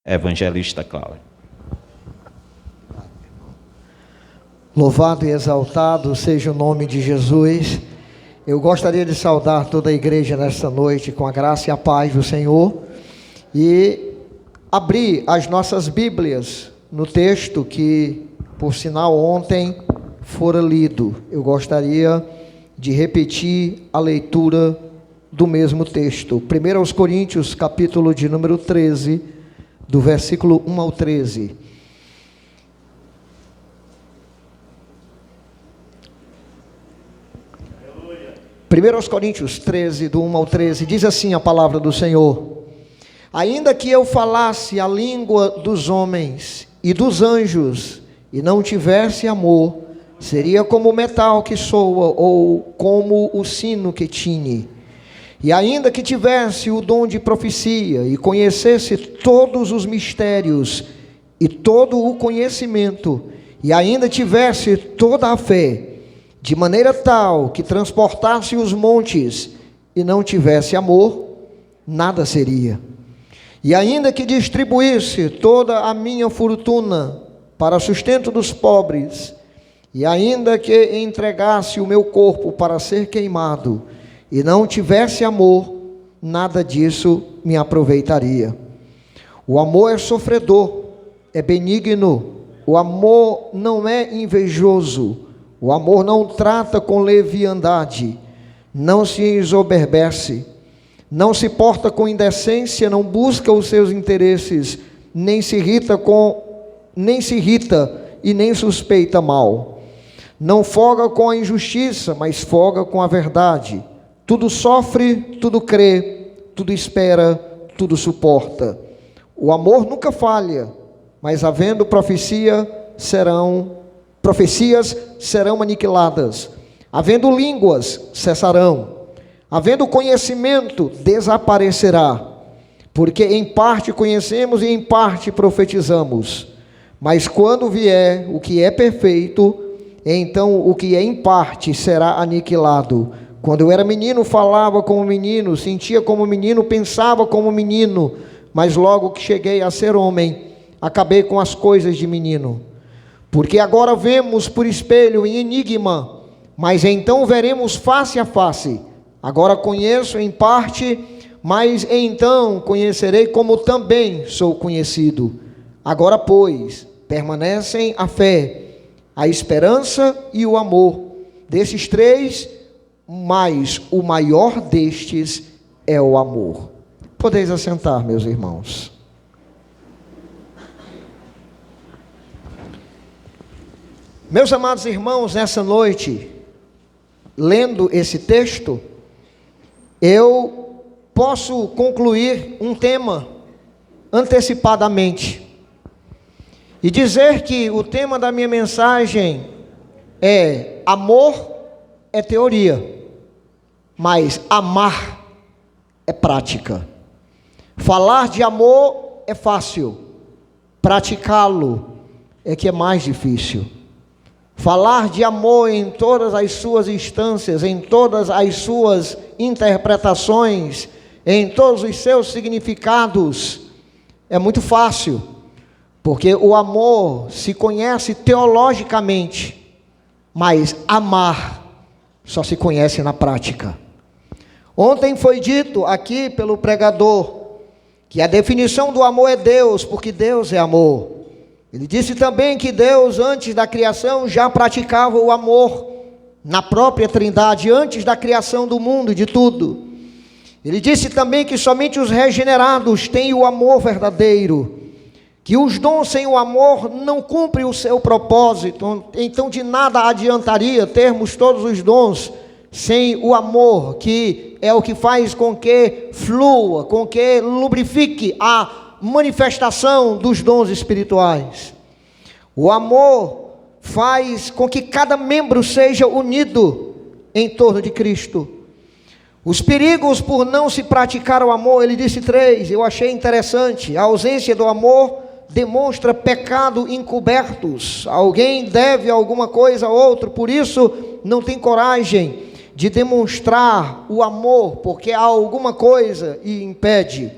Evangelista Cláudio. Louvado e exaltado seja o nome de Jesus. Eu gostaria de saudar toda a igreja nesta noite com a graça e a paz do Senhor e abrir as nossas Bíblias no texto que, por sinal, ontem fora lido. Eu gostaria de repetir a leitura do mesmo texto. 1 Coríntios, capítulo de número 13, do versículo 1 ao 13. 1 Coríntios 13, do 1 ao 13, diz assim a palavra do Senhor: ainda que eu falasse a língua dos homens e dos anjos, e não tivesse amor, seria como o metal que soa, ou como o sino que tine. E ainda que tivesse o dom de profecia, e conhecesse todos os mistérios, e todo o conhecimento, e ainda tivesse toda a fé, de maneira tal que transportasse os montes, e não tivesse amor, nada seria. E ainda que distribuísse toda a minha fortuna para sustento dos pobres, e ainda que entregasse o meu corpo para ser queimado, e não tivesse amor, nada disso me aproveitaria. O amor é sofredor, é benigno, o amor não é invejoso, o amor não trata com leviandade, não se ensoberbece, não se porta com indecência, não busca os seus interesses, nem se irrita e nem suspeita mal. Não folga com a injustiça, mas folga com a verdade. Tudo sofre, tudo crê, tudo espera, tudo suporta. O amor nunca falha, mas havendo profecias serão aniquiladas, havendo línguas cessarão, havendo conhecimento desaparecerá, porque em parte conhecemos e em parte profetizamos. Mas quando vier o que é perfeito, então o que é em parte será aniquilado. Quando eu era menino, falava como menino, sentia como menino, pensava como menino, mas logo que cheguei a ser homem, acabei com as coisas de menino. Porque agora vemos por espelho em enigma, mas então veremos face a face. Agora conheço em parte, mas então conhecerei como também sou conhecido. Agora, pois, permanecem a fé, a esperança e o amor. Desses três, mas o maior destes é o amor. Podeis assentar, meus irmãos. Meus amados irmãos, nessa noite, lendo esse texto, eu posso concluir um tema antecipadamente e dizer que o tema da minha mensagem é: amor é teoria, mas amar é prática. Falar de amor é fácil, praticá-lo é que é mais difícil. Falar de amor em todas as suas instâncias, em todas as suas interpretações, em todos os seus significados, é muito fácil, porque o amor se conhece teologicamente, mas amar só se conhece na prática. Ontem foi dito aqui pelo pregador que a definição do amor é Deus, porque Deus é amor. Ele disse também que Deus, antes da criação, já praticava o amor na própria Trindade, antes da criação do mundo e de tudo. Ele disse também que somente os regenerados têm o amor verdadeiro, que os dons sem o amor não cumprem o seu propósito. Então de nada adiantaria termos todos os dons sem o amor, que é o que faz com que flua, com que lubrifique a manifestação dos dons espirituais. O amor faz com que cada membro seja unido em torno de Cristo. Os perigos por não se praticar o amor, ele disse 3, eu achei interessante. A ausência do amor demonstra pecado encobertos. Alguém deve alguma coisa a outro, por isso não tem coragem de demonstrar o amor, porque há alguma coisa e impede.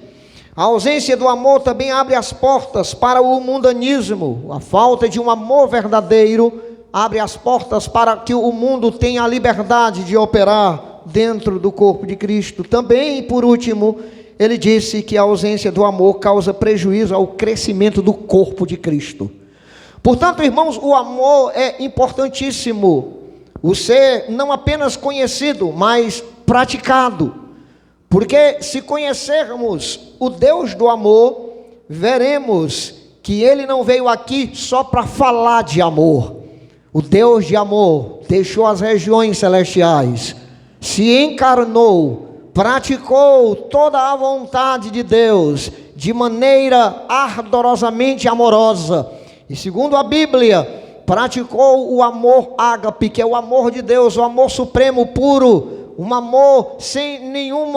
A ausência do amor também abre as portas para o mundanismo. A falta de um amor verdadeiro abre as portas para que o mundo tenha a liberdade de operar dentro do corpo de Cristo. Também, por último, ele disse que a ausência do amor causa prejuízo ao crescimento do corpo de Cristo. Portanto, irmãos, o amor é importantíssimo. O ser não apenas conhecido, mas praticado. Porque se conhecermos o Deus do amor, veremos que Ele não veio aqui só para falar de amor. O Deus de amor deixou as regiões celestiais, se encarnou, praticou toda a vontade de Deus, de maneira ardorosamente amorosa. E segundo a Bíblia, praticou o amor ágape, que é o amor de Deus, o amor supremo, puro, um amor sem nenhum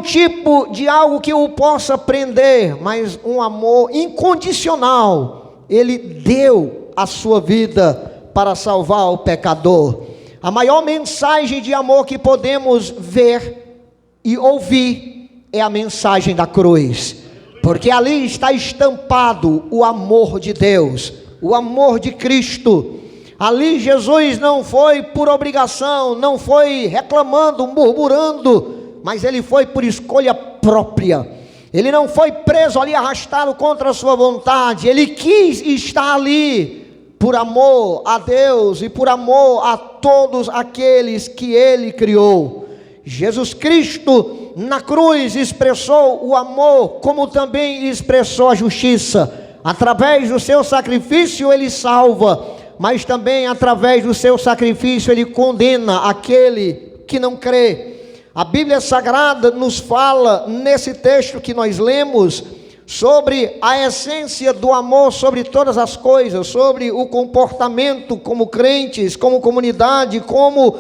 tipo de algo que o possa prender, mas um amor incondicional. Ele deu a sua vida para salvar o pecador. A maior mensagem de amor que podemos ver e ouvir é a mensagem da cruz, porque ali está estampado o amor de Deus, o amor de Cristo. Ali Jesus não foi por obrigação, não foi reclamando, murmurando, mas ele foi por escolha própria. Ele não foi preso ali, arrastado contra a sua vontade. Ele quis estar ali por amor a Deus e por amor a todos aqueles que ele criou. Jesus Cristo na cruz expressou o amor, como também expressou a justiça. Através do seu sacrifício ele salva, mas também através do seu sacrifício ele condena aquele que não crê. A Bíblia Sagrada nos fala nesse texto que nós lemos sobre a essência do amor sobre todas as coisas, sobre o comportamento como crentes, como comunidade, como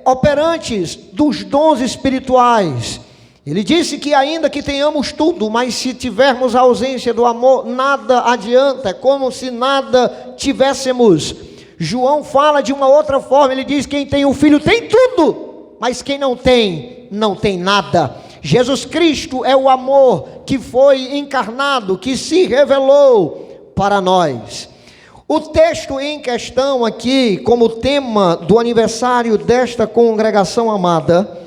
operantes dos dons espirituais. Ele disse que ainda que tenhamos tudo, mas se tivermos a ausência do amor, nada adianta, é como se nada tivéssemos. João fala de uma outra forma, ele diz: quem tem o Filho tem tudo, mas quem não tem, não tem nada. Jesus Cristo é o amor que foi encarnado, que se revelou para nós. O texto em questão aqui, como tema do aniversário desta congregação amada,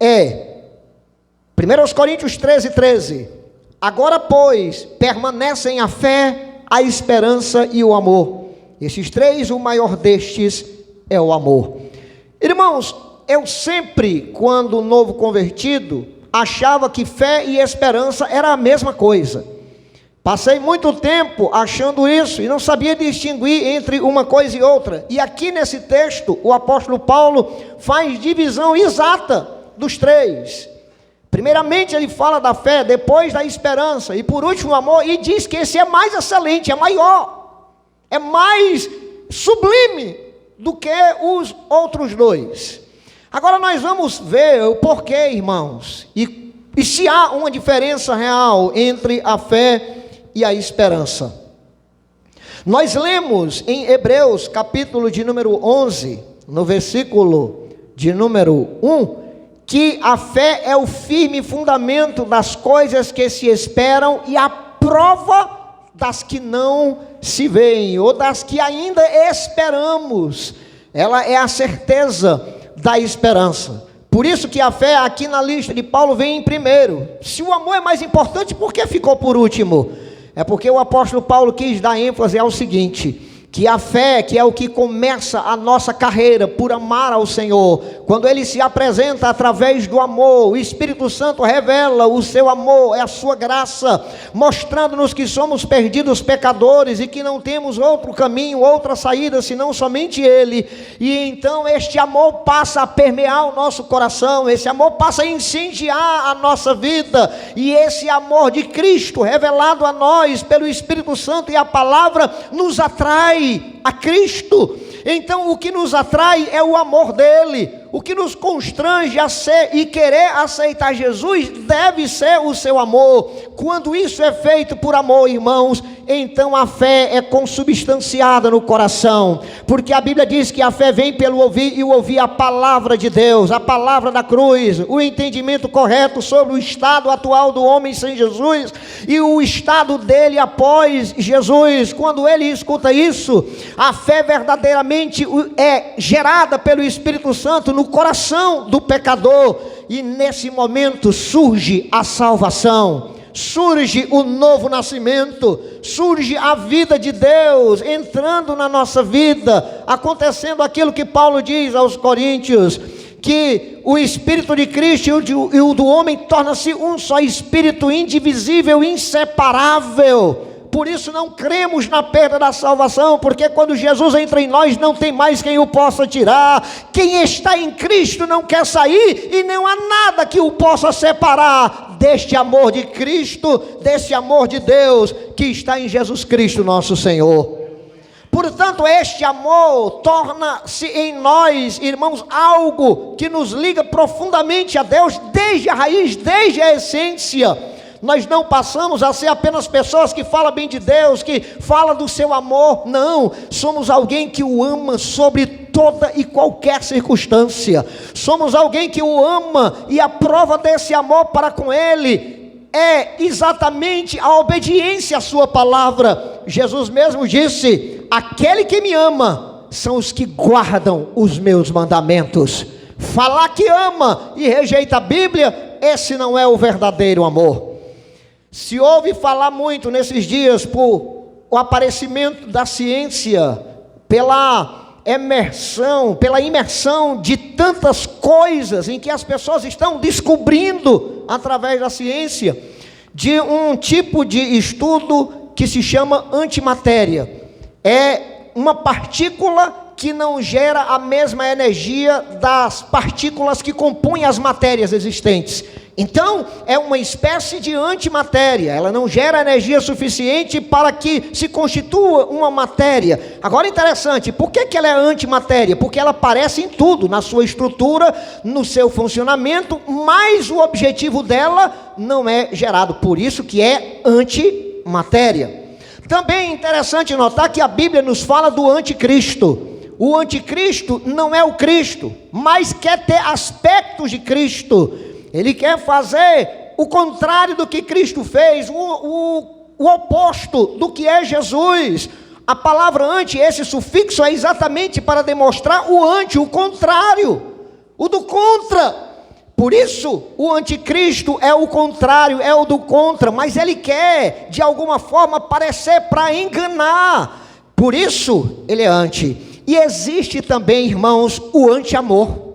é 1 Coríntios 13. Agora, pois, permanecem a fé, a esperança e o amor. Esses três, o maior destes é o amor. Irmãos, eu sempre, quando novo convertido, achava que fé e esperança era a mesma coisa. Passei muito tempo achando isso e não sabia distinguir entre uma coisa e outra. E aqui nesse texto, o apóstolo Paulo faz divisão exata dos três. Primeiramente ele fala da fé, depois da esperança e por último o amor, e diz que esse é mais excelente, é maior, é mais sublime do que os outros dois. Agora nós vamos ver o porquê, irmãos, e se há uma diferença real entre a fé e a esperança. Nós lemos em Hebreus capítulo de número 11, no versículo de número 1, que a fé é o firme fundamento das coisas que se esperam e a prova das que não se veem, ou das que ainda esperamos. Ela é a certeza da esperança. Por isso que a fé aqui na lista de Paulo vem em primeiro. Se o amor é mais importante, por que ficou por último? É porque o apóstolo Paulo quis dar ênfase ao seguinte: que a fé, que é o que começa a nossa carreira por amar ao Senhor, quando Ele se apresenta através do amor, o Espírito Santo revela o seu amor, é a sua graça, mostrando-nos que somos perdidos pecadores e que não temos outro caminho, outra saída, senão somente Ele. E então este amor passa a permear o nosso coração, esse amor passa a incendiar a nossa vida, e esse amor de Cristo revelado a nós pelo Espírito Santo e a palavra nos atrai a Cristo. Então o que nos atrai é o amor dele. O que nos constrange a ser e querer aceitar Jesus deve ser o seu amor. Quando isso é feito por amor, irmãos, então a fé é consubstanciada no coração, porque a Bíblia diz que a fé vem pelo ouvir, e o ouvir a palavra de Deus, a palavra da cruz, o entendimento correto sobre o estado atual do homem sem Jesus, e o estado dele após Jesus. Quando ele escuta isso, a fé verdadeiramente é gerada pelo Espírito Santo no coração do pecador, e nesse momento surge a salvação, surge o novo nascimento, surge a vida de Deus entrando na nossa vida, acontecendo aquilo que Paulo diz aos Coríntios, que o Espírito de Cristo e o do homem torna-se um só Espírito, indivisível, inseparável. Por isso não cremos na perda da salvação, porque quando Jesus entra em nós, não tem mais quem o possa tirar. Quem está em Cristo não quer sair, e não há nada que o possa separar deste amor de Cristo, desse amor de Deus, que está em Jesus Cristo nosso Senhor. Portanto, este amor torna-se em nós, irmãos, algo que nos liga profundamente a Deus, desde a raiz, desde a essência. Nós não passamos a ser apenas pessoas que falam bem de Deus, que falam do seu amor. Não, somos alguém que o ama sobre toda e qualquer circunstância. Somos alguém que o ama, e a prova desse amor para com ele é exatamente a obediência à sua palavra. Jesus mesmo disse: aquele que me ama são os que guardam os meus mandamentos. Falar que ama e rejeita a Bíblia, esse não é o verdadeiro amor. Se ouve falar muito nesses dias por o aparecimento da ciência, pela imersão de tantas coisas em que as pessoas estão descobrindo através da ciência, de um tipo de estudo que se chama antimatéria. É uma partícula que não gera a mesma energia das partículas que compõem as matérias existentes. Então, é uma espécie de antimatéria. Ela não gera energia suficiente para que se constitua uma matéria. Agora, interessante, por que ela é antimatéria? Porque ela aparece em tudo, na sua estrutura, no seu funcionamento, mas o objetivo dela não é gerado. Por isso que é antimatéria. Também é interessante notar que a Bíblia nos fala do anticristo. O anticristo não é o Cristo, mas quer ter aspectos de Cristo. Ele quer fazer o contrário do que Cristo fez, o oposto do que é Jesus. A palavra anti, esse sufixo, é exatamente para demonstrar o anti, o contrário, o do contra. Por isso, o anticristo é o contrário, é o do contra, mas ele quer, de alguma forma, parecer para enganar. Por isso, ele é anti. E existe também, irmãos, o anti-amor.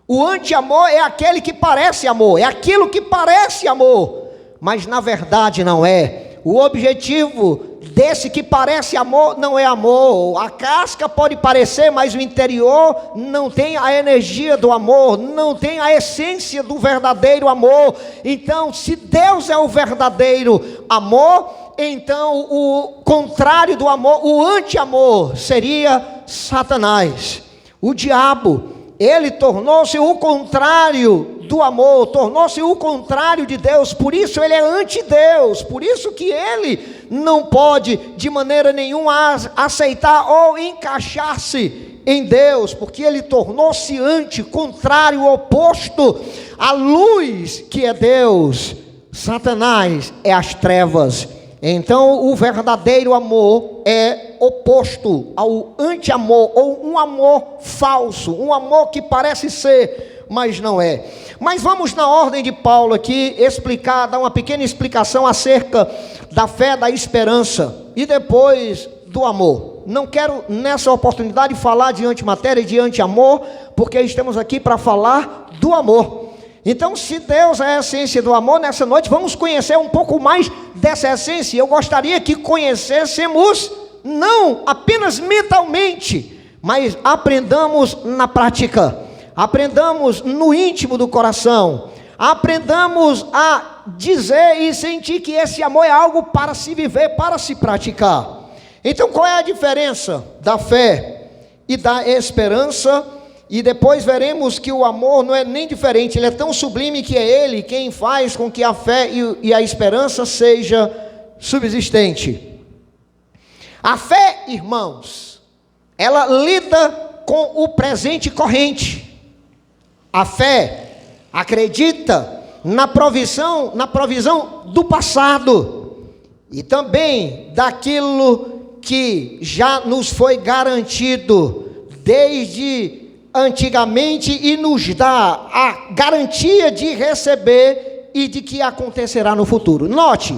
O anti-amor é aquele que parece amor, é aquilo que parece amor, mas na verdade não é. O objetivo desse que parece amor não é amor. A casca pode parecer, mas o interior não tem a energia do amor, não tem a essência do verdadeiro amor. Então, se Deus é o verdadeiro amor, então o contrário do amor, o anti-amor, seria Satanás, o diabo. Ele tornou-se o contrário do amor, tornou-se o contrário de Deus, por isso ele é anti-Deus, por isso que ele não pode de maneira nenhuma aceitar ou encaixar-se em Deus, porque ele tornou-se anti, contrário, oposto à luz que é Deus. Satanás é as trevas. Então o verdadeiro amor é oposto ao anti-amor, ou um amor falso, um amor que parece ser, mas não é. Mas vamos na ordem de Paulo aqui explicar, dar uma pequena explicação acerca da fé, da esperança e depois do amor. Não quero nessa oportunidade falar de antimatéria e de anti-amor, porque estamos aqui para falar do amor. Então, se Deus é a essência do amor, nessa noite vamos conhecer um pouco mais dessa essência. Eu gostaria que conhecêssemos, não apenas mentalmente, mas aprendamos na prática, aprendamos no íntimo do coração, aprendamos a dizer e sentir que esse amor é algo para se viver, para se praticar. Então, qual é a diferença da fé e da esperança? E depois veremos que o amor não é nem diferente, ele é tão sublime que é ele quem faz com que a fé e a esperança seja subsistente. A fé, irmãos, ela lida com o presente corrente. A fé acredita na provisão do passado e também daquilo que já nos foi garantido desde antigamente e nos dá a garantia de receber e de que acontecerá no futuro. Note,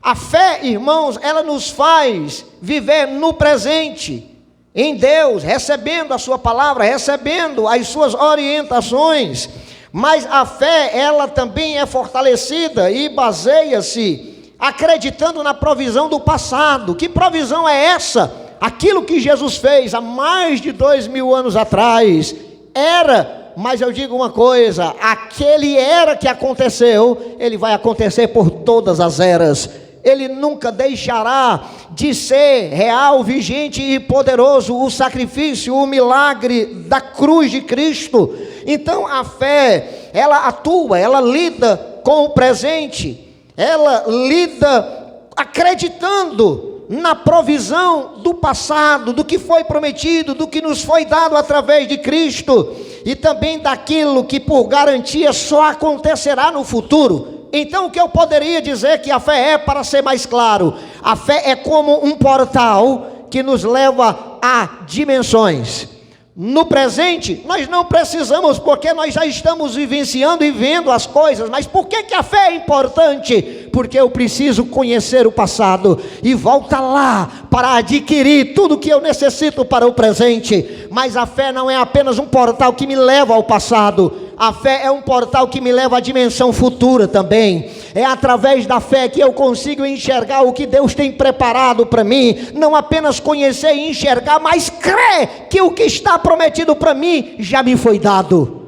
a fé, irmãos, ela nos faz viver no presente, em Deus, recebendo a sua palavra, recebendo as suas orientações. Mas a fé, ela também é fortalecida e baseia-se acreditando na provisão do passado. Que provisão é essa? Aquilo que Jesus fez há mais de 2000 anos atrás era, mas eu digo uma coisa, aquele era que aconteceu, ele vai acontecer por todas as eras. Ele nunca deixará de ser real, vigente e poderoso o sacrifício, o milagre da cruz de Cristo. Então a fé, ela atua, ela lida com o presente, ela lida acreditando na provisão do passado, do que foi prometido, do que nos foi dado através de Cristo, e também daquilo que por garantia só acontecerá no futuro. Então o que eu poderia dizer que a fé é, para ser mais claro, a fé é como um portal que nos leva a dimensões. No presente, nós não precisamos, porque nós já estamos vivenciando e vendo as coisas. Mas por que a fé é importante? Porque eu preciso conhecer o passado e voltar lá para adquirir tudo que eu necessito para o presente. Mas a fé não é apenas um portal que me leva ao passado. A fé é um portal que me leva à dimensão futura também. É através da fé que eu consigo enxergar o que Deus tem preparado para mim. Não apenas conhecer e enxergar, mas crer que o que está prometido para mim já me foi dado.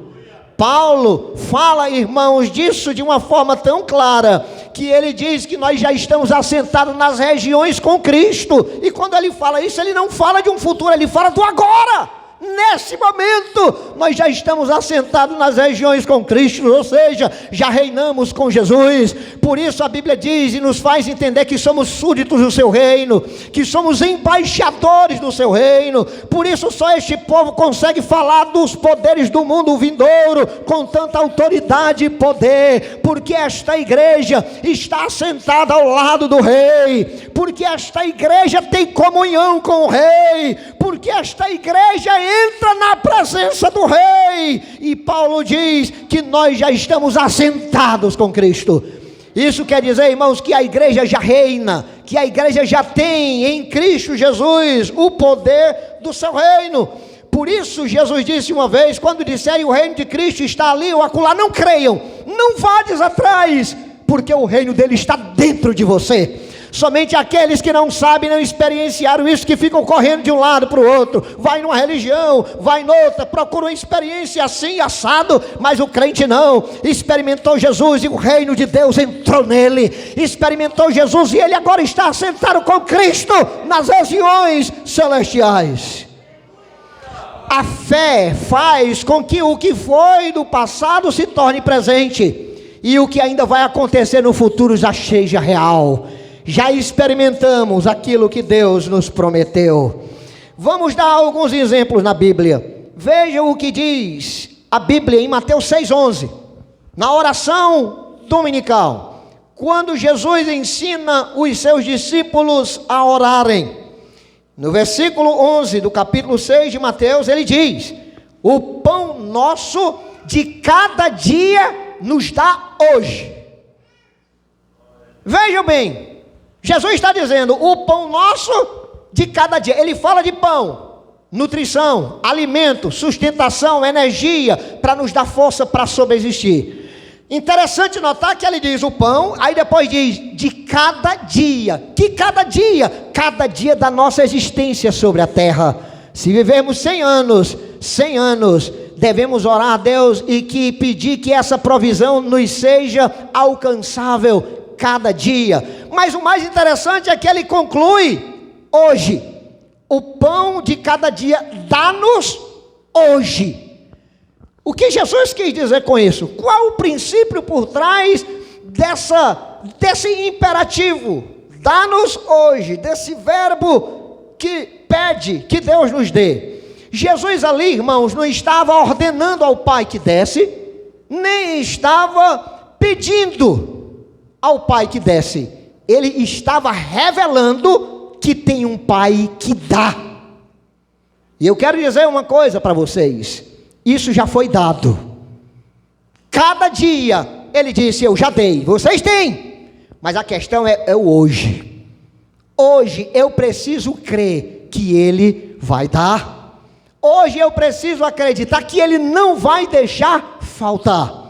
Paulo fala, irmãos, disso de uma forma tão clara, que ele diz que nós já estamos assentados nas regiões com Cristo. E quando ele fala isso, ele não fala de um futuro, ele fala do agora. Nesse momento, nós já estamos assentados nas regiões com Cristo, ou seja, já reinamos com Jesus. Por isso a Bíblia diz e nos faz entender que somos súditos do seu reino, que somos embaixadores do seu reino. Por isso só este povo consegue falar dos poderes do mundo vindouro com tanta autoridade e poder, porque esta igreja está assentada ao lado do rei, porque esta igreja tem comunhão com o rei, porque esta igreja entra na presença do rei. E Paulo diz que nós já estamos assentados com Cristo. Isso quer dizer, irmãos, que a igreja já reina, que a igreja já tem em Cristo Jesus o poder do seu reino. Por isso Jesus disse uma vez, quando disserem o reino de Cristo está ali ou acolá, não creiam, não vades atrás, porque o reino dele está dentro de você. Somente aqueles que não sabem, não experienciaram isso, que ficam correndo de um lado para o outro, vai numa religião, vai noutra, procura uma experiência assim, assado, mas o crente não, experimentou Jesus e o reino de Deus entrou nele, experimentou Jesus e ele agora está assentado com Cristo nas regiões celestiais. A fé faz com que o que foi do passado se torne presente, e o que ainda vai acontecer no futuro já seja real. Já experimentamos aquilo que Deus nos prometeu. Vamos dar alguns exemplos na Bíblia. Vejam o que diz a Bíblia em Mateus 6,11, na oração dominical, quando Jesus ensina os seus discípulos a orarem. No versículo 11 do capítulo 6 de Mateus, ele diz: o pão nosso de cada dia nos dá hoje. Vejam bem, Jesus está dizendo, o pão nosso de cada dia. Ele fala de pão, nutrição, alimento, sustentação, energia, para nos dar força para sobreexistir. Interessante notar que ele diz o pão, aí depois diz de cada dia. Que cada dia? Cada dia da nossa existência sobre a terra. Se vivermos 100 anos, devemos orar a Deus e pedir que essa provisão nos seja alcançável cada dia. Mas o mais interessante é que ele conclui hoje. O pão de cada dia dá-nos hoje. O que Jesus quis dizer com isso? Qual o princípio por trás desse imperativo? Dá-nos hoje, desse verbo que pede que Deus nos dê. Jesus ali, irmãos, não estava ordenando ao Pai que desse, nem estava pedindo ao Pai que desse. Ele estava revelando que tem um Pai que dá. E eu quero dizer uma coisa para vocês: isso já foi dado. Cada dia ele disse: eu já dei, vocês têm, mas a questão é o hoje. Hoje eu preciso crer que ele vai dar. Hoje eu preciso acreditar que ele não vai deixar faltar.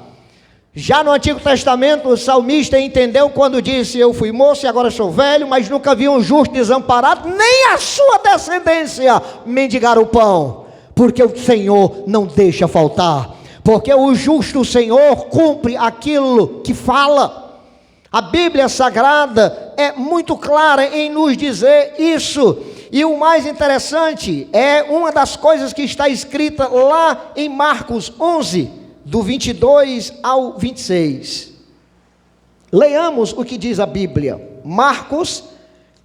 Já no Antigo Testamento, o salmista entendeu quando disse: eu fui moço e agora sou velho, mas nunca vi um justo desamparado, nem a sua descendência mendigar o pão, porque o Senhor não deixa faltar, porque o justo Senhor cumpre aquilo que fala. A Bíblia Sagrada é muito clara em nos dizer isso. E o mais interessante é uma das coisas que está escrita lá em Marcos 11, do 22 ao 26. Leamos o que diz a Bíblia. Marcos,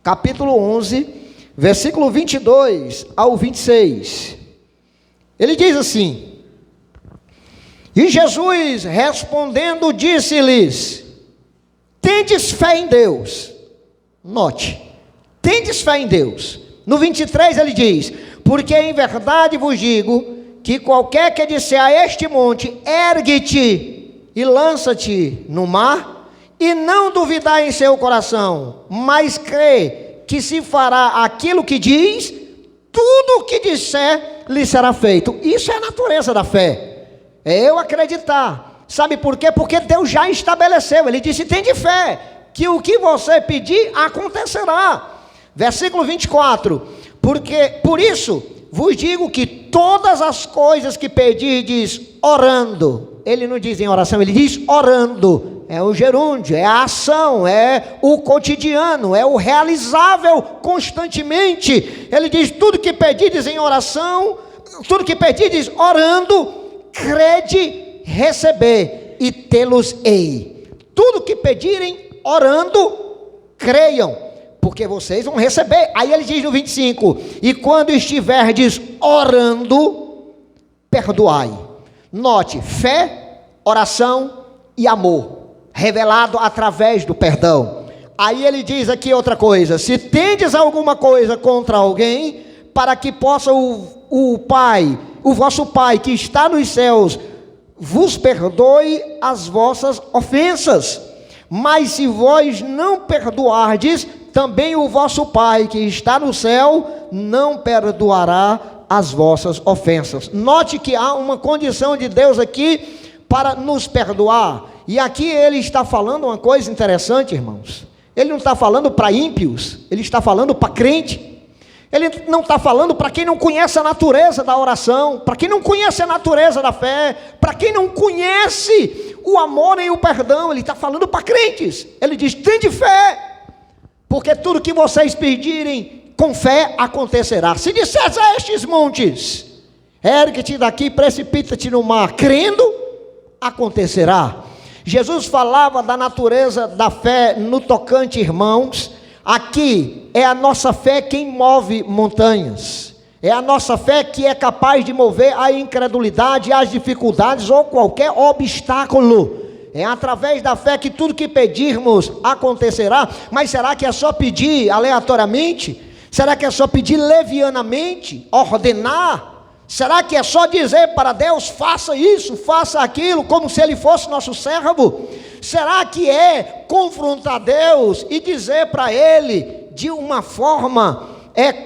capítulo 11, versículo 22 ao 26. Ele diz assim: e Jesus respondendo disse-lhes: tendes fé em Deus. Note, tendes fé em Deus. No 23 ele diz: porque em verdade vos digo que qualquer que disser a este monte: ergue-te e lança-te no mar, e não duvidar em seu coração, mas crê que se fará aquilo que diz, tudo o que disser lhe será feito. Isso é a natureza da fé, é eu acreditar. Sabe por quê? Porque Deus já estabeleceu. Ele disse: tem de fé, que o que você pedir acontecerá. Versículo 24: porque por isso vos digo que todas as coisas que pedirdes orando, ele não diz em oração, ele diz orando, é o gerúndio, é a ação, é o cotidiano, é o realizável constantemente. Ele diz: tudo que pedirdes em oração, tudo que pedirdes orando, crede receber e tê-los-ei. Tudo que pedirem orando, creiam, porque vocês vão receber. Aí ele diz no 25: e quando estiverdes orando, perdoai. Note, fé, oração e amor, revelado através do perdão. Aí ele diz aqui outra coisa: se tendes alguma coisa contra alguém, para que possa o Pai, o vosso Pai que está nos céus, vos perdoe as vossas ofensas. Mas se vós não perdoardes, também o vosso Pai que está no céu não perdoará as vossas ofensas. Note que há uma condição de Deus aqui para nos perdoar. E aqui ele está falando uma coisa interessante, irmãos. Ele não está falando para ímpios, ele está falando para crente. Ele não está falando para quem não conhece a natureza da oração, para quem não conhece a natureza da fé, para quem não conhece o amor e o perdão. Ele está falando para crentes. Ele diz: tende fé, porque tudo que vocês pedirem com fé acontecerá. Se disseres a estes montes: ergue-te daqui, precipita-te no mar, crendo, acontecerá. Jesus falava da natureza da fé no tocante, irmãos. Aqui é a nossa fé quem move montanhas, é a nossa fé que é capaz de mover a incredulidade, as dificuldades ou qualquer obstáculo. É através da fé que tudo que pedirmos acontecerá. Mas será que é só pedir aleatoriamente? Será que é só pedir levianamente, ordenar? Será que é só dizer para Deus: faça isso, faça aquilo, como se Ele fosse nosso servo? Será que é confrontar Deus e dizer para Ele de uma forma,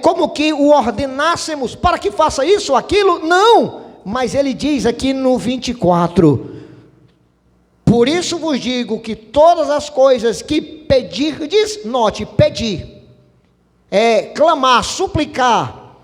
como que o ordenássemos para que faça isso ou aquilo? Não, mas Ele diz aqui no 24: por isso vos digo que todas as coisas que pedirdes, note, pedir, clamar, suplicar,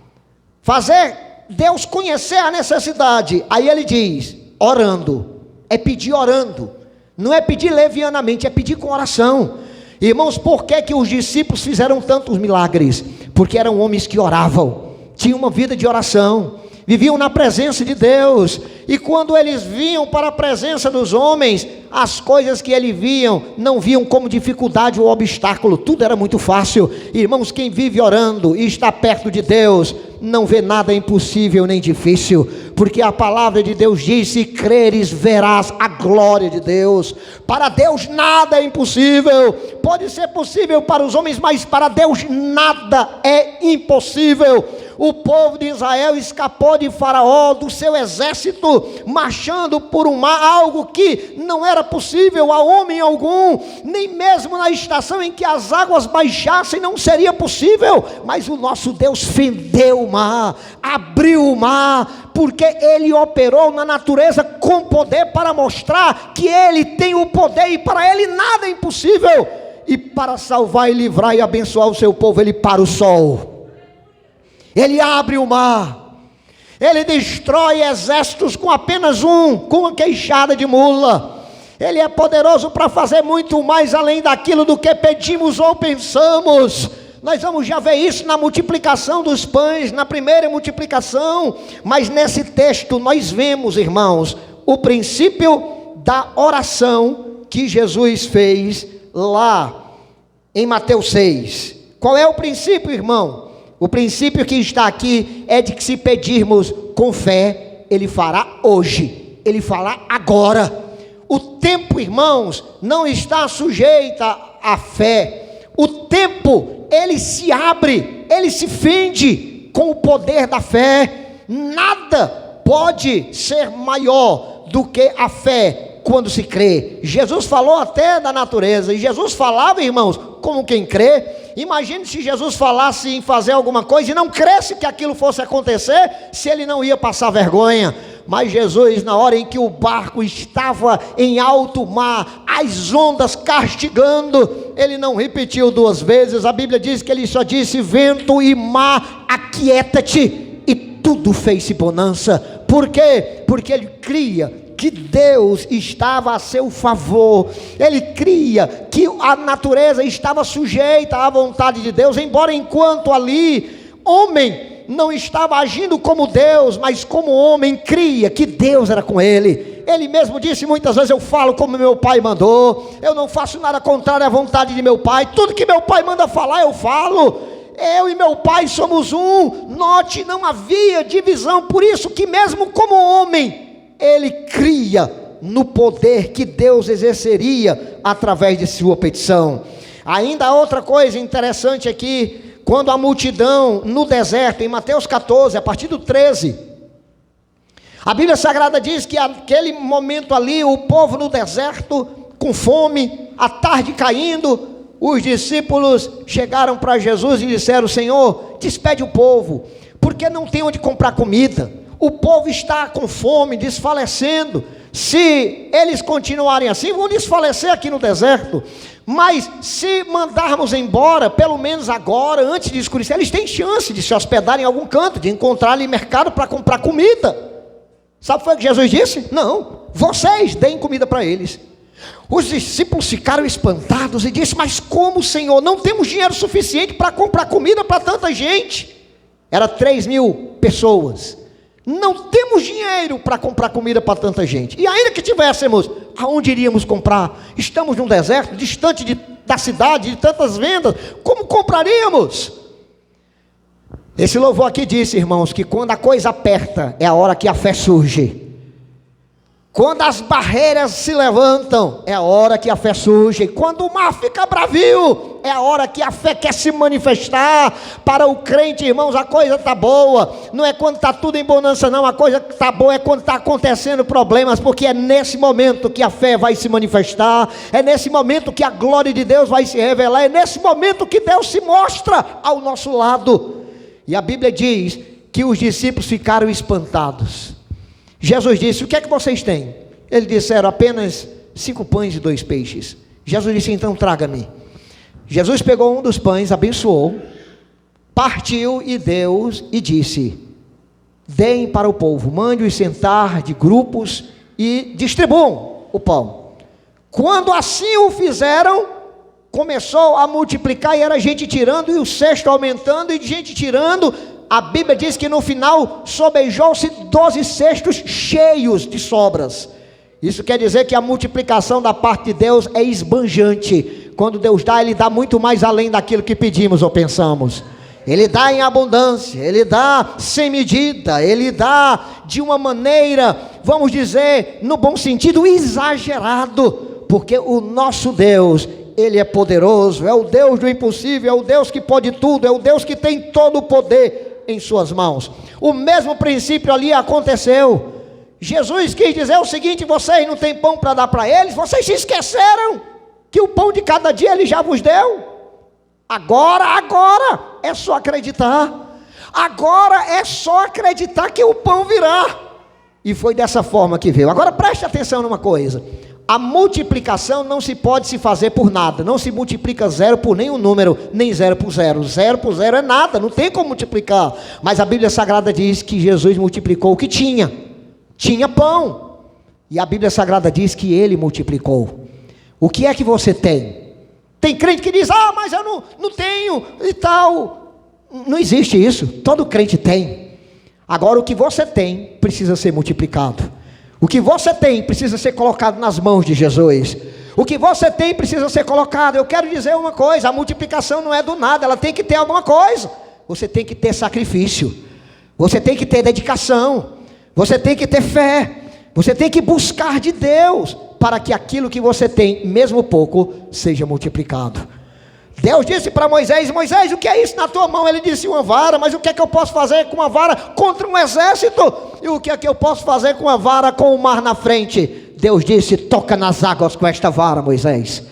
fazer Deus conhecer a necessidade. Aí ele diz: orando, é pedir orando, não é pedir levianamente, é pedir com oração. Irmãos, por que os discípulos fizeram tantos milagres? Porque eram homens que oravam, tinham uma vida de oração, viviam na presença de Deus. E quando eles vinham para a presença dos homens, as coisas que ele viam, não viam como dificuldade ou obstáculo, tudo era muito fácil. Irmãos, quem vive orando e está perto de Deus, não vê nada impossível nem difícil, porque a palavra de Deus diz: se creres, verás a glória de Deus. Para Deus nada é impossível. Pode ser possível para os homens, mas para Deus nada é impossível. O povo de Israel escapou de Faraó, do seu exército, marchando por um mar, algo que não era possível a homem algum, nem mesmo na estação em que as águas baixassem não seria possível. Mas o nosso Deus fendeu o mar, abriu o mar, porque Ele operou na natureza com poder para mostrar que Ele tem o poder, e para Ele nada é impossível. E para salvar e livrar e abençoar o seu povo, Ele para o sol, Ele abre o mar, Ele destrói exércitos com apenas com uma queixada de mula. Ele é poderoso para fazer muito mais além daquilo do que pedimos ou pensamos. Nós vamos já ver isso na multiplicação dos pães, na primeira multiplicação. Mas nesse texto nós vemos, irmãos, o princípio da oração que Jesus fez lá em Mateus 6. Qual é o princípio, irmão? O princípio que está aqui é de que, se pedirmos com fé, Ele fará hoje, Ele fará agora. O tempo, irmãos, não está sujeito à fé. O tempo, ele se abre, ele se fende com o poder da fé. Nada pode ser maior do que a fé quando se crê. Jesus falou até da natureza, e Jesus falava, irmãos, como quem crê. Imagine se Jesus falasse em fazer alguma coisa e não cresce que aquilo fosse acontecer, se ele não ia passar vergonha. Mas Jesus, na hora em que o barco estava em alto mar, as ondas castigando, ele não repetiu duas vezes. A Bíblia diz que ele só disse: vento e mar, aquieta-te, e tudo fez-se bonança. Por quê? Porque ele cria que Deus estava a seu favor. Ele cria que a natureza estava sujeita à vontade de Deus, embora enquanto ali homem não estava agindo como Deus, mas como homem, cria que Deus era com ele. Ele mesmo disse muitas vezes: eu falo como meu pai mandou, eu não faço nada contrário à vontade de meu pai, tudo que meu pai manda falar eu falo. Eu e meu pai somos um. Note, não havia divisão. Por isso que mesmo como homem, ele cria no poder que Deus exerceria através de sua petição. Ainda há outra coisa interessante aqui. Quando a multidão no deserto, em Mateus 14, a partir do 13, a Bíblia Sagrada diz que aquele momento ali, o povo no deserto, com fome, a tarde caindo, os discípulos chegaram para Jesus e disseram: Senhor, despede o povo, porque não tem onde comprar comida. O povo está com fome, desfalecendo. Se eles continuarem assim, vão desfalecer aqui no deserto. Mas se mandarmos embora, pelo menos agora, antes de escurecer, eles têm chance de se hospedar em algum canto, de encontrar ali mercado para comprar comida. Sabe o que foi que Jesus disse? Não, vocês deem comida para eles. Os discípulos ficaram espantados e disseram: mas como, Senhor? Não temos dinheiro suficiente para comprar comida para tanta gente. Era 3.000 pessoas. Não temos dinheiro para comprar comida para tanta gente. E ainda que tivéssemos, aonde iríamos comprar? Estamos num deserto, distante da cidade, de tantas vendas. Como compraríamos? Esse louvor aqui disse, irmãos, que quando a coisa aperta, é a hora que a fé surge. Quando as barreiras se levantam, é a hora que a fé surge. Quando o mar fica bravio, é a hora que a fé quer se manifestar. Para o crente, irmãos, a coisa está boa. Não é quando está tudo em bonança, não. A coisa que está boa é quando está acontecendo problemas, porque é nesse momento que a fé vai se manifestar. É nesse momento que a glória de Deus vai se revelar. É nesse momento que Deus se mostra ao nosso lado. E a Bíblia diz que os discípulos ficaram espantados. Jesus disse: o que é que vocês têm? Eles disseram: apenas 5 pães e 2 peixes. Jesus disse: então traga-me. Jesus pegou um dos pães, abençoou, partiu e deu, e disse: deem para o povo, mande-os sentar de grupos e distribuam o pão. Quando assim o fizeram, começou a multiplicar, e era gente tirando, e o cesto aumentando, e gente tirando. A Bíblia diz que no final sobejou-se 12 cestos cheios de sobras. Isso quer dizer que a multiplicação da parte de Deus é esbanjante. Quando Deus dá, Ele dá muito mais além daquilo que pedimos ou pensamos. Ele dá em abundância, Ele dá sem medida, Ele dá de uma maneira, vamos dizer, no bom sentido, exagerado. Porque o nosso Deus, Ele é poderoso, é o Deus do impossível, é o Deus que pode tudo, é o Deus que tem todo o poder em suas mãos. O mesmo princípio ali aconteceu. Jesus quis dizer o seguinte: vocês não têm pão para dar para eles, vocês se esqueceram que o pão de cada dia Ele já vos deu. Agora é só acreditar. Agora é só acreditar que o pão virá. E foi dessa forma que veio. Agora preste atenção numa coisa: a multiplicação não se pode se fazer por nada. Não se multiplica zero por nenhum número, nem zero por zero. Zero por zero é nada, não tem como multiplicar. Mas a Bíblia Sagrada diz que Jesus multiplicou o que tinha. Tinha pão. E a Bíblia Sagrada diz que Ele multiplicou. O que é que você tem? Tem crente que diz: mas eu não tenho e tal. Não existe isso. Todo crente tem. Agora o que você tem precisa ser multiplicado. O que você tem precisa ser colocado nas mãos de Jesus. O que você tem precisa ser colocado. Eu quero dizer uma coisa: a multiplicação não é do nada, ela tem que ter alguma coisa. Você tem que ter sacrifício. Você tem que ter dedicação. Você tem que ter fé. Você tem que buscar de Deus para que aquilo que você tem, mesmo pouco, seja multiplicado. Deus disse para Moisés: Moisés, o que é isso na tua mão? Ele disse: uma vara. Mas o que é que eu posso fazer com uma vara contra um exército? E o que é que eu posso fazer com uma vara com o mar na frente? Deus disse: toca nas águas com esta vara, Moisés.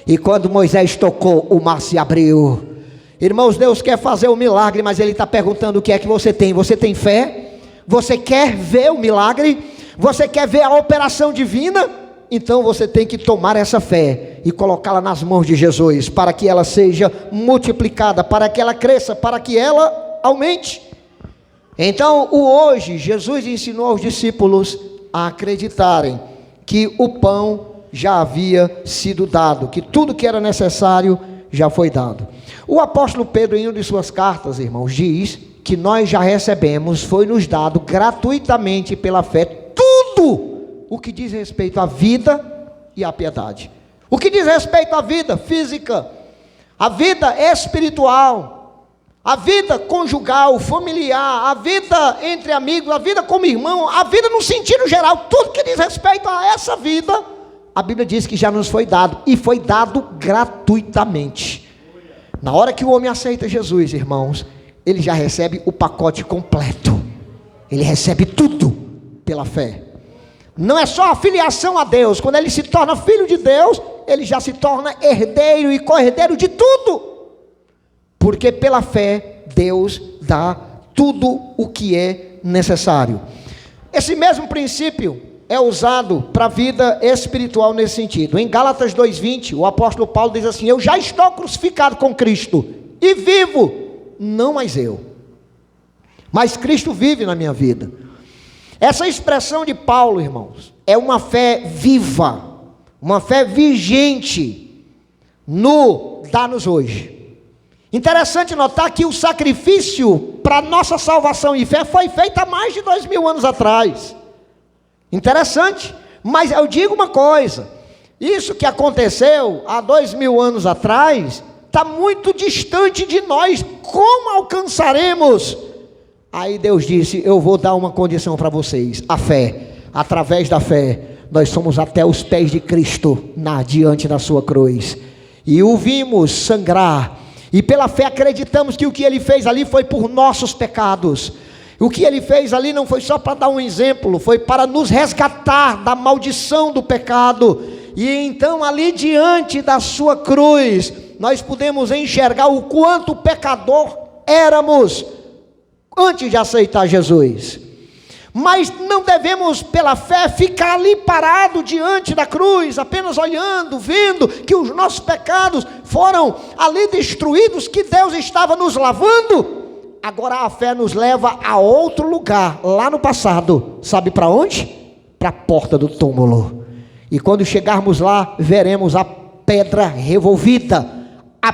E quando Moisés tocou, o mar se abriu. Irmãos, Deus quer fazer o milagre, mas Ele está perguntando: o que é que você tem? Você tem fé? Você quer ver o milagre? Você quer ver a operação divina? Então você tem que tomar essa fé e colocá-la nas mãos de Jesus, para que ela seja multiplicada, para que ela cresça, para que ela aumente. Então hoje Jesus ensinou aos discípulos a acreditarem que o pão já havia sido dado, que tudo que era necessário já foi dado. O apóstolo Pedro, em uma de suas cartas, irmãos, diz que nós já recebemos, foi nos dado gratuitamente pela fé, tudo o que diz respeito à vida e à piedade. O que diz respeito à vida física, à vida espiritual, à vida conjugal, familiar, à vida entre amigos, à vida como irmão, à vida no sentido geral, tudo que diz respeito a essa vida, a Bíblia diz que já nos foi dado, e foi dado gratuitamente. Na hora que o homem aceita Jesus, irmãos, ele já recebe o pacote completo. Ele recebe tudo pela fé. Não é só a filiação a Deus. Quando ele se torna filho de Deus, ele já se torna herdeiro e co-herdeiro de tudo. Porque pela fé, Deus dá tudo o que é necessário. Esse mesmo princípio é usado para a vida espiritual nesse sentido. Em Gálatas 2:20, o apóstolo Paulo diz assim: eu já estou crucificado com Cristo e vivo, não mais eu, mas Cristo vive na minha vida. Essa expressão de Paulo, irmãos, é uma fé viva, uma fé vigente no dá-nos hoje. Interessante notar que o sacrifício para nossa salvação e fé foi feito há mais de 2000 anos atrás. Interessante, mas eu digo uma coisa: isso que aconteceu há 2000 anos atrás está muito distante de nós. Como alcançaremos? Aí Deus disse: eu vou dar uma condição para vocês, a fé. Através da fé, nós somos até os pés de Cristo, diante da sua cruz, e o vimos sangrar, e pela fé acreditamos que o que Ele fez ali foi por nossos pecados. O que Ele fez ali não foi só para dar um exemplo, foi para nos resgatar da maldição do pecado. E então ali diante da sua cruz, nós podemos enxergar o quanto pecador éramos antes de aceitar Jesus. Mas não devemos pela fé ficar ali parado diante da cruz, apenas olhando, vendo que os nossos pecados foram ali destruídos, que Deus estava nos lavando. Agora a fé nos leva a outro lugar, lá no passado. Sabe para onde? Para a porta do túmulo. E quando chegarmos lá, veremos a pedra revolvida, a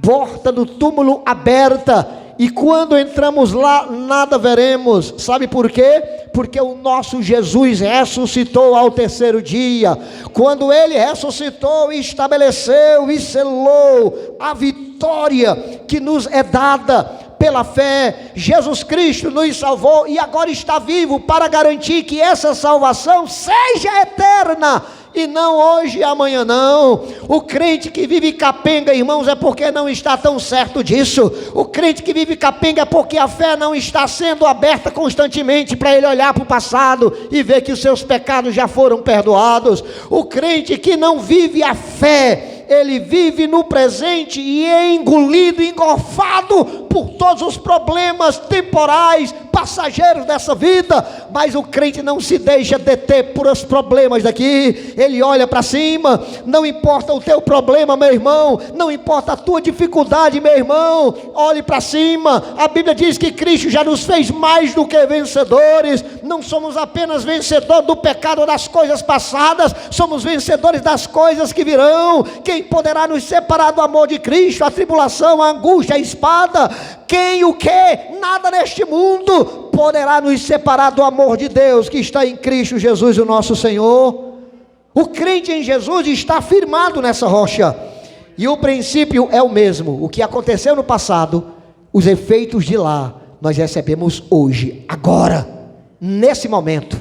porta do túmulo aberta, e quando entramos lá, nada veremos. Sabe por quê? Porque o nosso Jesus ressuscitou ao terceiro dia. Quando Ele ressuscitou e estabeleceu e selou a vitória que nos é dada pela fé, Jesus Cristo nos salvou e agora está vivo para garantir que essa salvação seja eterna, e não hoje e amanhã não. O crente que vive capenga, irmãos, é porque não está tão certo disso. O crente que vive capenga é porque a fé não está sendo aberta constantemente para ele olhar para o passado e ver que os seus pecados já foram perdoados. O crente que não vive a fé, ele vive no presente e é engolido, engolfado por todos os problemas temporais, passageiros dessa vida. Mas o crente não se deixa deter por os problemas daqui. Ele olha para cima. Não importa o teu problema, meu irmão, não importa a tua dificuldade, meu irmão, olhe para cima. A Bíblia diz que Cristo já nos fez mais do que vencedores. Não somos apenas vencedores do pecado, das coisas passadas, somos vencedores das coisas que virão. Quem poderá nos separar do amor de Cristo? A tribulação, a angústia, a espada. Quem, o que? Nada neste mundo poderá nos separar do amor de Deus que está em Cristo Jesus, o nosso Senhor. O crente em Jesus está firmado nessa rocha, e o princípio é o mesmo. O que aconteceu no passado, os efeitos de lá, nós recebemos hoje, agora, nesse momento.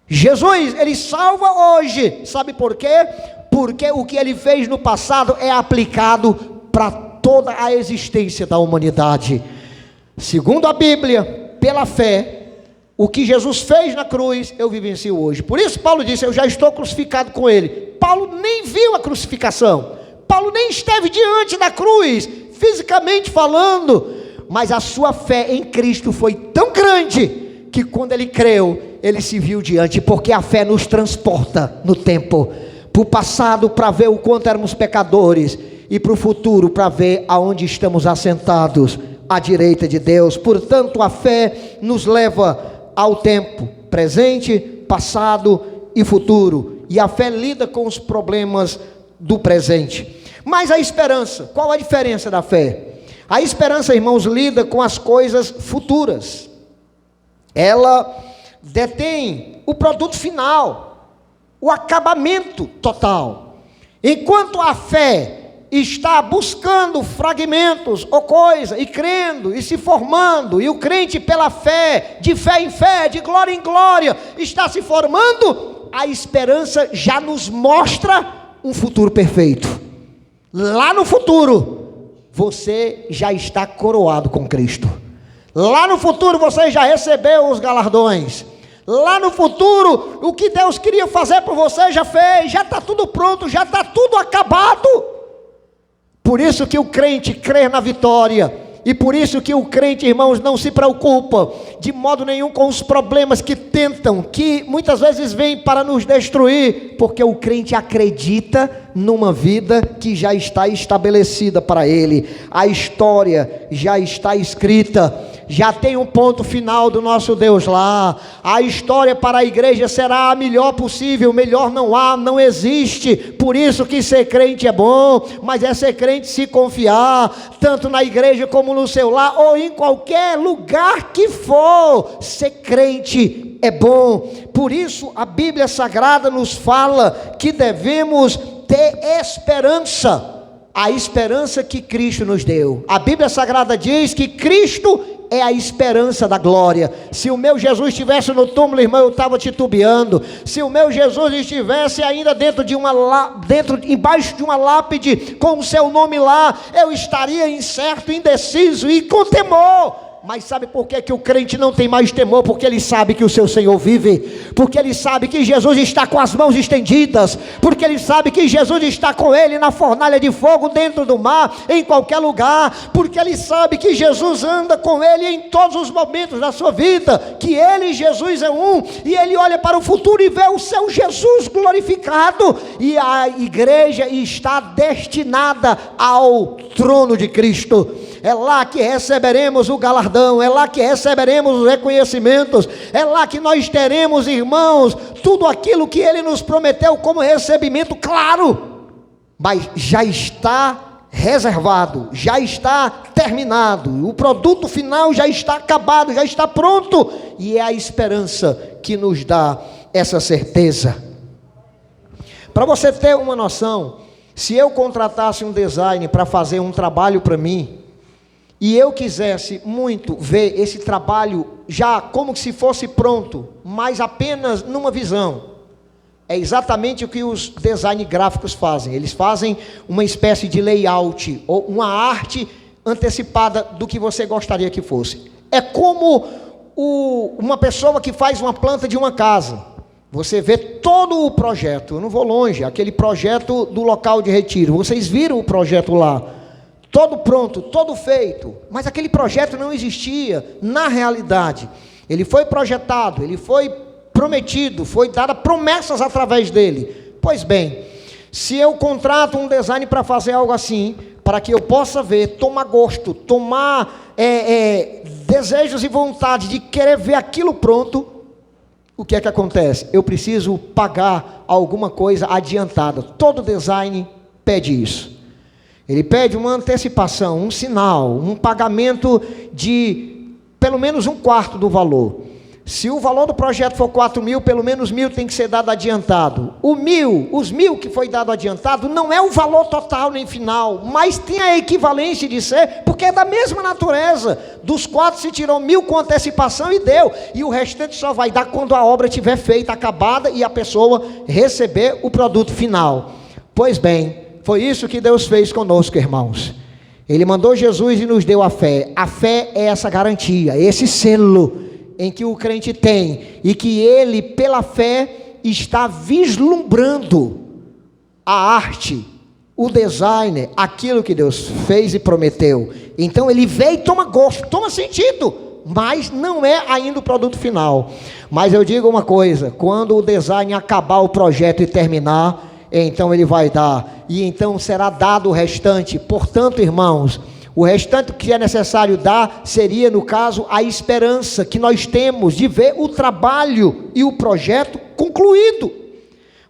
Jesus, Ele salva hoje. Sabe por quê? Porque o que Ele fez no passado é aplicado para toda a existência da humanidade. Segundo a Bíblia, pela fé, o que Jesus fez na cruz, eu vivencio hoje. Por isso Paulo disse, eu já estou crucificado com Ele. Paulo nem viu a crucificação. Paulo nem esteve diante da cruz, fisicamente falando. Mas a sua fé em Cristo foi tão grande, que quando ele creu, ele se viu diante. Porque a fé nos transporta no tempo. Para o passado, para ver o quanto éramos pecadores, e para o futuro, para ver aonde estamos assentados, à direita de Deus. Portanto, a fé nos leva ao tempo presente, passado e futuro, e a fé lida com os problemas do presente. Mas a esperança, qual a diferença da fé? A esperança, irmãos, lida com as coisas futuras. Ela detém o produto final, o acabamento total. Enquanto a fé está buscando fragmentos ou coisa, e crendo, e se formando, e o crente pela fé, de fé em fé, de glória em glória, está se formando, a esperança já nos mostra um futuro perfeito. Lá no futuro, você já está coroado com Cristo. Lá no futuro você já recebeu os galardões. Lá no futuro, o que Deus queria fazer por você já fez, já está tudo pronto, já está tudo acabado. Por isso que o crente crê na vitória, e por isso que o crente, irmãos, não se preocupa de modo nenhum com os problemas que tentam, que muitas vezes vêm para nos destruir, porque o crente acredita numa vida que já está estabelecida para ele. A história já está escrita, já tem um ponto final do nosso Deus lá. A história para a igreja será a melhor possível. Melhor não há, não existe. Por isso que ser crente é bom, mas é ser crente se confiar, tanto na igreja como no seu lar, ou em qualquer lugar que for. Ser crente é bom. Por isso a Bíblia Sagrada nos fala que devemos ter esperança, a esperança que Cristo nos deu. A Bíblia Sagrada diz que Cristo é a esperança da glória. Se o meu Jesus estivesse no túmulo, irmão, eu estava titubeando. Se o meu Jesus estivesse ainda embaixo de uma lápide com o seu nome lá, eu estaria incerto, indeciso e com temor. Mas sabe por que o crente não tem mais temor? Porque ele sabe que o seu Senhor vive, porque ele sabe que Jesus está com as mãos estendidas, porque ele sabe que Jesus está com ele na fornalha de fogo, dentro do mar, em qualquer lugar, porque ele sabe que Jesus anda com ele em todos os momentos da sua vida, que ele, Jesus, é um, e ele olha para o futuro e vê o seu Jesus glorificado, e a igreja está destinada ao trono de Cristo. É lá que receberemos o galardão, é lá que receberemos os reconhecimentos, é lá que nós teremos, irmãos, tudo aquilo que Ele nos prometeu como recebimento, claro, mas já está reservado, já está terminado, o produto final já está acabado, já está pronto, e é a esperança que nos dá essa certeza. Para você ter uma noção, se eu contratasse um designer para fazer um trabalho para mim, e eu quisesse muito ver esse trabalho já como se fosse pronto, mas apenas numa visão, é exatamente o que os design gráficos fazem. Eles fazem uma espécie de layout, ou uma arte antecipada do que você gostaria que fosse. É como uma pessoa que faz uma planta de uma casa. Você vê todo o projeto, eu não vou longe, aquele projeto do local de retiro, vocês viram o projeto lá, todo pronto, todo feito, mas aquele projeto não existia na realidade. Ele foi projetado, ele foi prometido, foi dada promessas através dele. Pois bem, se eu contrato um design para fazer algo assim, para que eu possa ver, tomar gosto, tomar desejos e vontade de querer ver aquilo pronto, o que é que acontece? Eu preciso pagar alguma coisa adiantada. Todo design pede isso. Ele pede uma antecipação, um sinal, um pagamento de pelo menos 1/4 do valor. Se o valor do projeto for 4.000, pelo menos 1.000 tem que ser dado adiantado. Os 1.000 que foi dado adiantado, não é o valor total nem final, mas tem a equivalência de ser, porque é da mesma natureza. Dos 4 se tirou 1.000 com antecipação e deu. E o restante só vai dar quando a obra estiver feita, acabada, e a pessoa receber o produto final. Pois bem, foi isso que Deus fez conosco, irmãos. Ele mandou Jesus e nos deu a fé. A fé é essa garantia, esse selo em que o crente tem, e que ele, pela fé, está vislumbrando a arte, o design, aquilo que Deus fez e prometeu. Então ele vê e toma gosto, toma sentido, mas não é ainda o produto final. Mas eu digo uma coisa, quando o design acabar o projeto e terminar, então ele vai dar, e então será dado o restante. Portanto, irmãos, o restante que é necessário dar seria, no caso, a esperança que nós temos de ver o trabalho e o projeto concluído.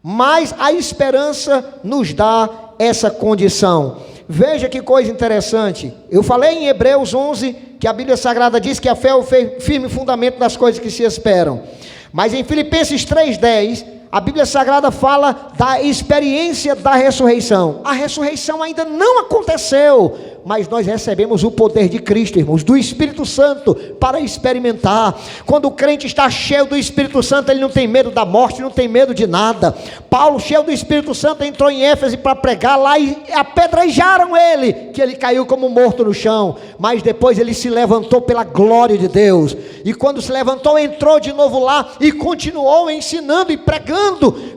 Mas a esperança nos dá essa condição. Veja que coisa interessante. Eu falei em Hebreus 11 que a Bíblia Sagrada diz que a fé é o firme fundamento das coisas que se esperam. Mas em Filipenses 3:10, a Bíblia Sagrada fala da experiência da ressurreição. A ressurreição ainda não aconteceu, mas nós recebemos o poder de Cristo, irmãos, do Espírito Santo, para experimentar. Quando o crente está cheio do Espírito Santo, ele não tem medo da morte, não tem medo de nada. Paulo, cheio do Espírito Santo, entrou em Éfeso para pregar lá, e apedrejaram ele, que ele caiu como morto no chão, mas depois ele se levantou pela glória de Deus, e quando se levantou, entrou de novo lá, e continuou ensinando e pregando.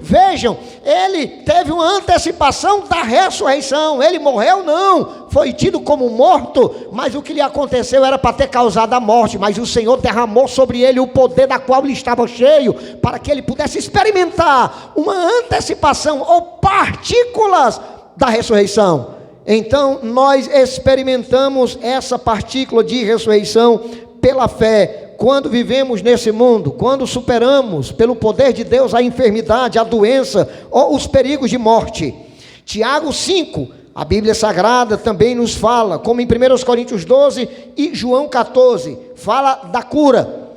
Vejam, ele teve uma antecipação da ressurreição. Ele morreu? Não, foi tido como morto, mas o que lhe aconteceu era para ter causado a morte, mas o Senhor derramou sobre ele o poder da qual ele estava cheio, para que ele pudesse experimentar uma antecipação ou partículas da ressurreição. Então nós experimentamos essa partícula de ressurreição pela fé, quando vivemos nesse mundo, quando superamos pelo poder de Deus a enfermidade, a doença ou os perigos de morte. Tiago 5, a Bíblia Sagrada também nos fala, como em 1 Coríntios 12 e João 14, fala da cura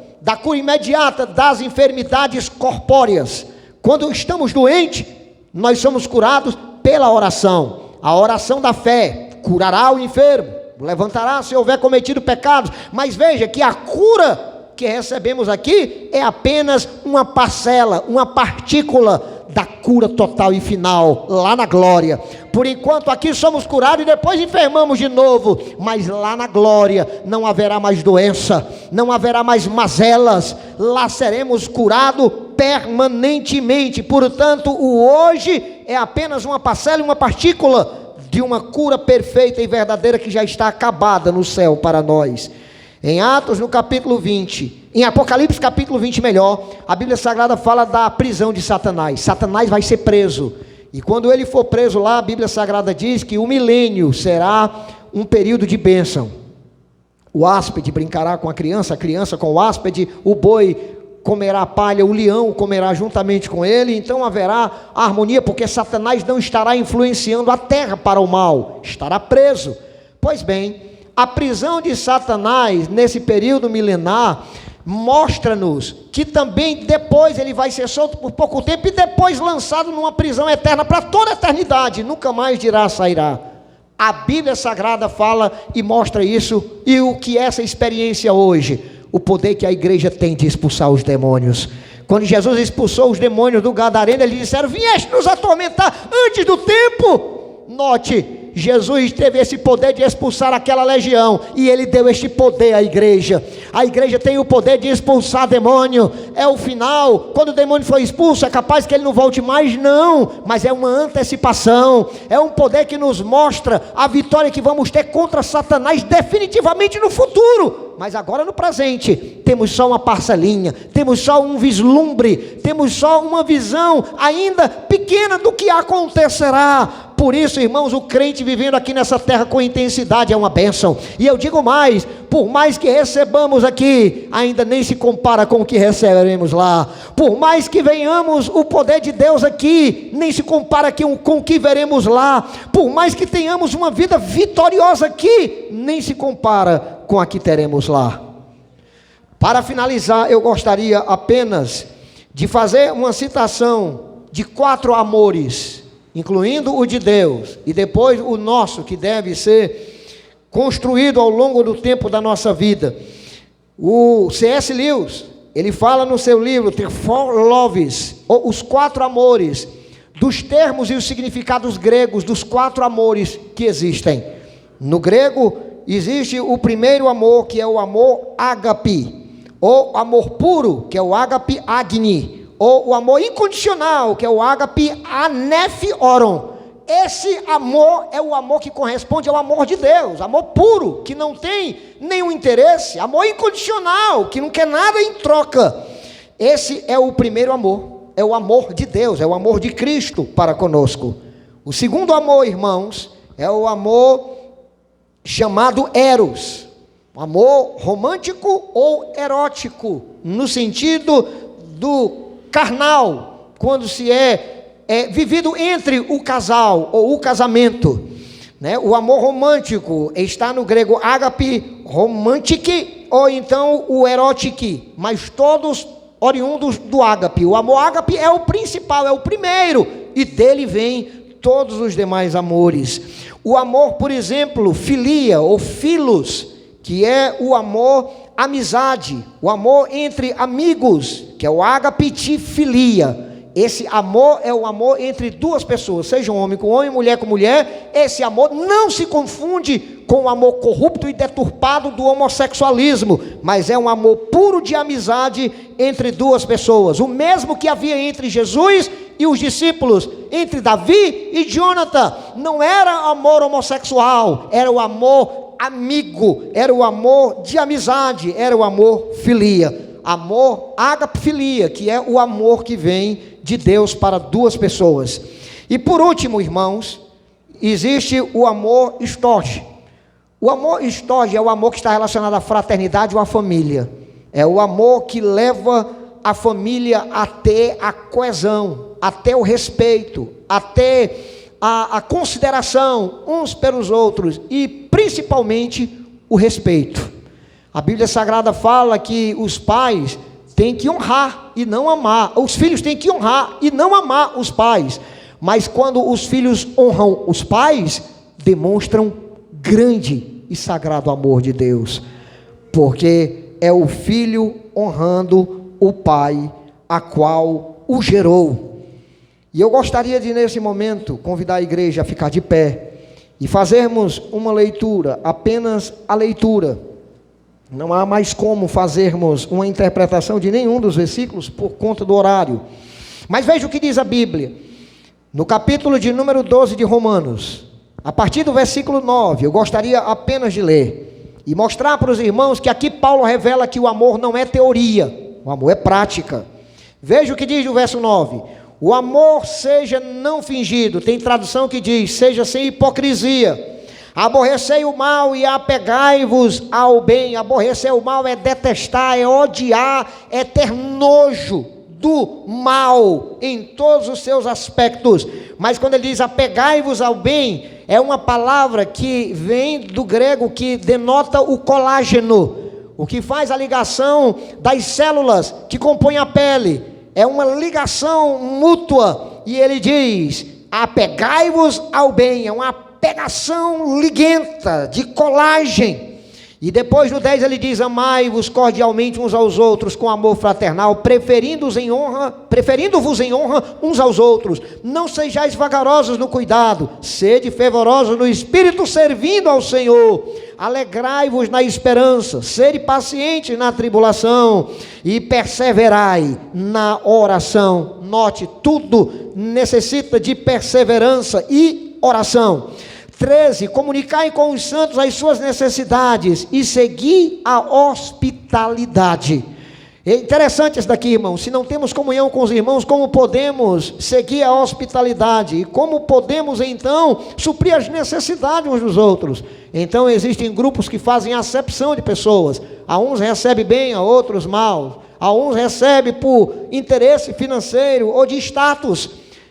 imediata das enfermidades corpóreas. Quando estamos doentes, nós somos curados pela oração. A oração da fé curará o enfermo, levantará se houver cometido pecados. Mas veja que a cura que recebemos aqui é apenas uma parcela, uma partícula da cura total e final, lá na glória. Por enquanto aqui somos curados e depois enfermamos de novo, mas lá na glória não haverá mais doença, não haverá mais mazelas, lá seremos curados permanentemente. Portanto, o hoje é apenas uma parcela e uma partícula de uma cura perfeita e verdadeira que já está acabada no céu para nós. Em Atos, no capítulo 20, em Apocalipse capítulo 20 melhor, a Bíblia Sagrada fala da prisão de Satanás. Satanás vai ser preso, e quando ele for preso lá, a Bíblia Sagrada diz que o milênio será um período de bênção. O áspide brincará com a criança com o áspide, o boi comerá palha, o leão comerá juntamente com ele, então haverá harmonia, porque Satanás não estará influenciando a terra para o mal, estará preso. Pois bem, a prisão de Satanás nesse período milenar mostra-nos que também depois ele vai ser solto por pouco tempo e depois lançado numa prisão eterna para toda a eternidade, nunca mais dirá sairá. A Bíblia Sagrada fala e mostra isso, e o que é essa experiência hoje? O poder que a igreja tem de expulsar os demônios. Quando Jesus expulsou os demônios do Gadareno, eles disseram: vieste nos atormentar antes do tempo. Note, Jesus teve esse poder de expulsar aquela legião, e ele deu este poder à igreja. A igreja tem o poder de expulsar demônio. É o final, quando o demônio for expulso, é capaz que ele não volte mais, não, mas é uma antecipação, é um poder que nos mostra a vitória que vamos ter contra Satanás definitivamente no futuro. Mas agora no presente, temos só uma parcelinha, temos só um vislumbre, temos só uma visão ainda pequena do que acontecerá. Por isso, irmãos, o crente vivendo aqui nessa terra com intensidade é uma bênção. E eu digo mais, por mais que recebamos aqui, ainda nem se compara com o que receberemos lá. Por mais que venhamos o poder de Deus aqui, nem se compara com o que veremos lá. Por mais que tenhamos uma vida vitoriosa aqui, nem se compara com a que teremos lá. Para finalizar, eu gostaria apenas de fazer uma citação de 4 amores, incluindo o de Deus, e depois o nosso, que deve ser construído ao longo do tempo da nossa vida. O C.S. Lewis, ele fala no seu livro The Four Loves, ou os 4 amores, dos termos e os significados gregos dos 4 amores que existem. No grego existe o primeiro amor, que é o amor ágape, ou amor puro, que é o ágape agni, ou o amor incondicional, que é o ágape anephoron. Esse amor é o amor que corresponde ao amor de Deus, amor puro, que não tem nenhum interesse, amor incondicional, que não quer nada em troca. Esse é o primeiro amor, é o amor de Deus, é o amor de Cristo para conosco. O segundo amor, irmãos, é o amor chamado eros, um amor romântico ou erótico, no sentido do carnal, quando se é vivido entre o casal ou o casamento, né? O amor romântico está no grego ágape romantiki, ou então o erótico, mas todos oriundos do ágape. O amor ágape é o principal, é o primeiro, e dele vem todos os demais amores. O amor, por exemplo, filia ou filos, que é o amor amizade, o amor entre amigos, que é o ágape filia. Esse amor é o amor entre 2 pessoas, seja um homem com homem, mulher com mulher. Esse amor não se confunde com o amor corrupto e deturpado do homossexualismo, mas é um amor puro de amizade entre 2 pessoas, o mesmo que havia entre Jesus e os discípulos, entre Davi e Jonathan. Não era amor homossexual, era o amor amigo, era o amor de amizade, era o amor filia. Amor agapifilia, que é o amor que vem de Deus para 2 pessoas. E por último, irmãos, existe o amor storge. O amor storge é o amor que está relacionado à fraternidade ou à família. É o amor que leva a família até a coesão, até o respeito, até a consideração uns pelos outros, e principalmente o respeito. A Bíblia Sagrada fala que os pais têm que honrar e não amar, os filhos têm que honrar e não amar os pais, mas quando os filhos honram os pais, demonstram grande e sagrado amor de Deus, porque é o filho honrando o pai, a qual o gerou. E eu gostaria de, nesse momento, convidar a igreja a ficar de pé e fazermos uma leitura, apenas a leitura. Não há mais como fazermos uma interpretação de nenhum dos versículos por conta do horário. Mas veja o que diz a Bíblia, no capítulo de número 12 de Romanos, a partir do versículo 9, eu gostaria apenas de ler e mostrar para os irmãos que aqui Paulo revela que o amor não é teoria, o amor é prática. Veja o que diz o verso 9: o amor seja não fingido, tem tradução que diz, seja sem hipocrisia. Aborrecei o mal e apegai-vos ao bem. Aborrecer o mal é detestar, é odiar, é ter nojo do mal em todos os seus aspectos. Mas quando ele diz apegai-vos ao bem, é uma palavra que vem do grego que denota o colágeno, o que faz a ligação das células que compõem a pele. É uma ligação mútua, e ele diz: apegai-vos ao bem, é uma pegação liguenta, de colagem. E depois no 10 ele diz: amai-vos cordialmente uns aos outros com amor fraternal, preferindo-vos em honra uns aos outros. Não sejais vagarosos no cuidado, sede fervorosos no espírito, servindo ao Senhor. Alegrai-vos na esperança, sede pacientes na tribulação e perseverai na oração. Note, tudo necessita de perseverança e oração. 13, comunicai com os santos as suas necessidades e segui a hospitalidade. É interessante isso daqui, irmão. Se não temos comunhão com os irmãos, como podemos seguir a hospitalidade? E como podemos então suprir as necessidades uns dos outros? Então existem grupos que fazem acepção de pessoas. A uns recebe bem, a outros mal. A uns recebe por interesse financeiro ou de status.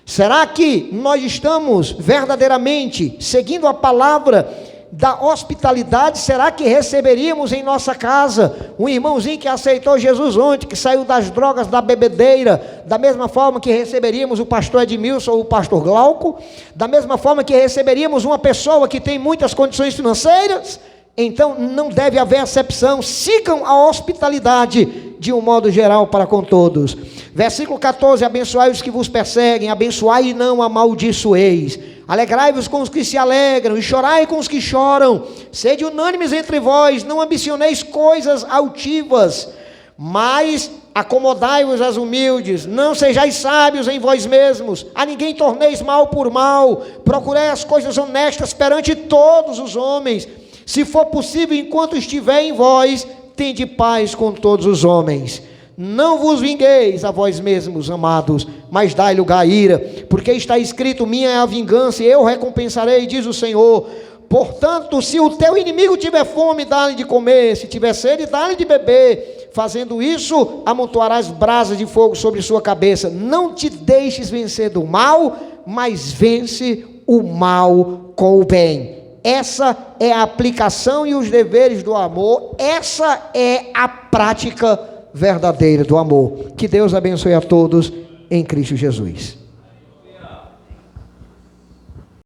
Será que nós estamos verdadeiramente seguindo a palavra da hospitalidade? Será que receberíamos em nossa casa um irmãozinho que aceitou Jesus ontem, que saiu das drogas, da bebedeira, da mesma forma que receberíamos o pastor Edmilson ou o pastor Glauco? Da mesma forma que receberíamos uma pessoa que tem muitas condições financeiras? Então não deve haver acepção. Sigam a hospitalidade de um modo geral para com todos. Versículo 14: abençoai os que vos perseguem, abençoai e não amaldiçoeis. Alegrai-vos com os que se alegram e chorai com os que choram. Sede unânimes entre vós, não ambicioneis coisas altivas, mas acomodai-vos às humildes. Não sejais sábios em vós mesmos, a ninguém torneis mal por mal. Procurei as coisas honestas perante todos os homens. Se for possível, enquanto estiver em vós, tende paz com todos os homens. Não vos vingueis a vós mesmos, amados, mas dai lugar à ira, porque está escrito: minha é a vingança, e eu recompensarei, diz o Senhor. Portanto, se o teu inimigo tiver fome, dá-lhe de comer, se tiver sede, dá-lhe de beber. Fazendo isso, amontoarás brasas de fogo sobre sua cabeça. Não te deixes vencer do mal, mas vence o mal com o bem. Essa é a aplicação e os deveres do amor. Essa é a prática verdadeira do amor. Que Deus abençoe a todos em Cristo Jesus.